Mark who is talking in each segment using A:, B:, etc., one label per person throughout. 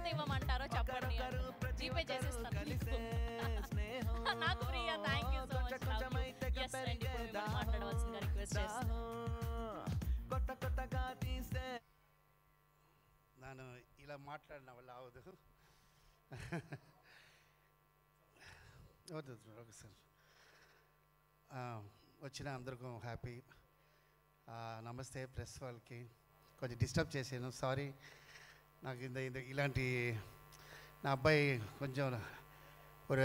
A: ఎంత ఇవ్వమంటారో చెప్పండి, జీపే చేసేస్తాను మీకు. నాకు Priya, thank you so much. Yes అండి, ఇప్పుడు మాట్లాడవలసిందిగా రిక్వెస్ట్ చేస్తాను.
B: ನಾನು ఇలా మాట్లాడిన వల్ల అవదు. ఓకే సార్, వచ్చిన అందరికీ హ్యాపీ. నమస్తే ప్రెస్ వాళ్ళకి. కొంచెం డిస్టర్బ్ చేశాను, సారీ. నాకు ఇలాంటి నా అబ్బాయి కొంచెం ఒక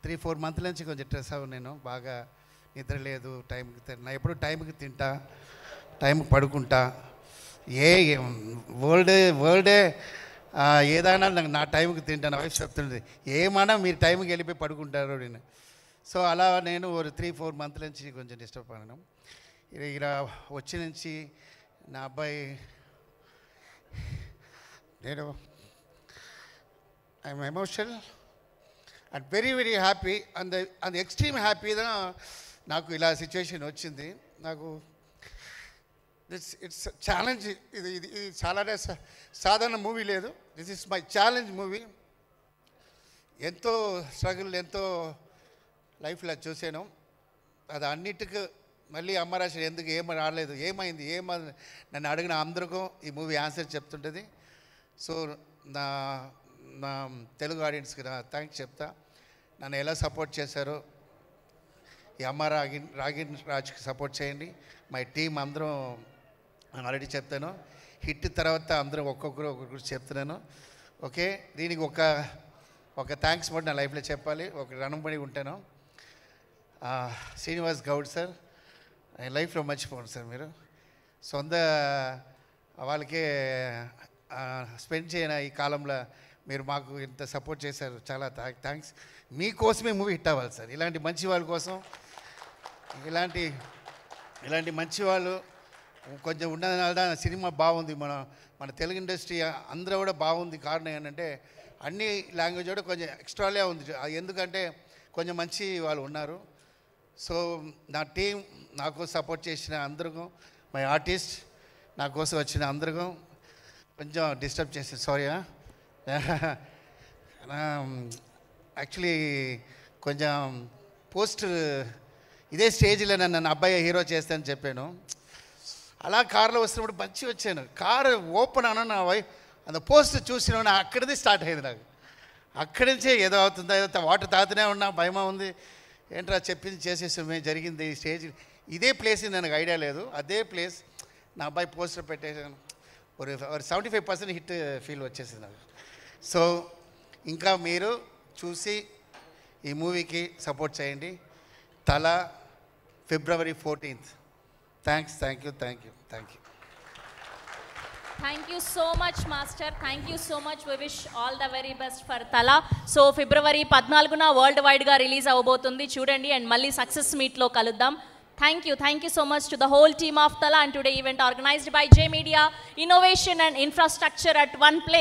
B: 3-4 మంత్ల నుంచి కొంచెం స్ట్రెస్ అవ్వను. నేను బాగా నిద్ర లేదు, టైంకి నా ఎప్పుడు టైంకి తింటా, టైంకి పడుకుంటా. వరల్డే ఏదైనా నా టైంకి తింటాను. వైఫ్ చెప్తుంది, ఏమన్నా మీరు టైంకి వెళ్ళిపోయి పడుకుంటారు నేను. సో అలా నేను ఒక 3-4 మంత్ల నుంచి కొంచెం డిస్టర్బ్ అయ్యాను. ఇలా వచ్చి నుంచి నా అబ్బాయి నేను I'm emotional and very very happy. And extreme హ్యాపీగా నాకు ఇలా సిచ్యువేషన్ వచ్చింది. నాకు ఇట్స్ ఛాలెంజ్. ఇది చాలా సాధారణ మూవీ లేదు. This is my challenge movie. ఎంతో స్ట్రగుల్, ఎంతో లైఫ్లో చూసాను. అది అన్నిటికీ మళ్ళీ అమ్మరాశి ఎందుకు రాలేదు, ఏమైంది, నన్ను అడిగిన అందరికీ ఈ మూవీ ఆన్సర్ చెప్తుంటుంది. సో నా తెలుగు ఆడియన్స్కి నా థ్యాంక్స్ చెప్తా. నన్ను ఎలా సపోర్ట్ చేశారో ఈ అమ్మ రాగిన్ రాజ్కి సపోర్ట్ చేయండి. మై టీం అందరం ఆల్రెడీ చెప్తాను. హిట్ తర్వాత అందరం ఒక్కొక్కరు చెప్తున్నాను. ఓకే, దీనికి ఒక థ్యాంక్స్ కూడా నా లైఫ్లో చెప్పాలి. ఒక రణంబడి ఉంటాను. శ్రీనివాస్ గౌడ్ సార్, లైఫ్లో మర్చిపోండి సార్. మీరు సొంత వాళ్ళకే స్పెండ్ చేయని ఈ కాలంలో మీరు మాకు ఇంత సపోర్ట్ చేశారు, చాలా థ్యాంక్స్. మీకోసమే మూవీ హిట్ అవ్వాలి సార్. ఇలాంటి మంచి వాళ్ళ కోసం, ఇలాంటి మంచి వాళ్ళు కొంచెం ఉన్నదనాల సినిమా బాగుంది. మన తెలుగు ఇండస్ట్రీ అందరూ కూడా బాగుంది. కారణం ఏంటంటే అన్ని లాంగ్వేజ్ కూడా కొంచెం ఎక్స్ట్రాలే ఉంది. ఎందుకంటే కొంచెం మంచి వాళ్ళు ఉన్నారు. సో నా టీం నాకు సపోర్ట్ చేసిన అందరికీ, మై ఆర్టిస్ట్ నా కోసం వచ్చిన అందరికీ కొంచెం డిస్టర్బ్ చేసి సారీ. యాక్చువల్లీ కొంచెం పోస్ట్ ఇదే స్టేజ్లో నన్ను అబ్బాయి హీరో చేస్తానని చెప్పాను. అలా కారులో వస్తున్నప్పుడు మంచి వచ్చాను. కారు ఓపెన్ అన్న నా వైఫ్ అంత పోస్ట్ చూసిన అక్కడిది స్టార్ట్ అయింది. నాకు అక్కడి నుంచే ఏదో అవుతుందా, ఏదో వాటర్ తాగుతూనే ఉన్నా, భయమా ఉంది. ఏంట్రా చెప్పింది చేసేసామే, జరిగింది. ఈ స్టేజ్ ఇదే ప్లేస్ నాకు ఐడియా లేదు. అదే ప్లేస్ నా అబ్బాయి పోస్టర్ పెట్టేసాను. ఒక 75% హిట్ ఫీల్ వచ్చేసింది నాకు. సో ఇంకా మీరు చూసి ఈ మూవీకి సపోర్ట్ చేయండి. తల February 14th. Thanks. Thank you.
A: Thank you so much, Master. Thank you so much. We wish all the very best for Tala. So February 14న వరల్డ్ వైడ్గా రిలీజ్ అవ్వబోతుంది, చూడండి. అండ్ మళ్ళీ సక్సెస్ మీట్లో కలుద్దాం. Thank you so much to the whole team of Tala and today event organized by J Media Innovation and Infrastructure at one place.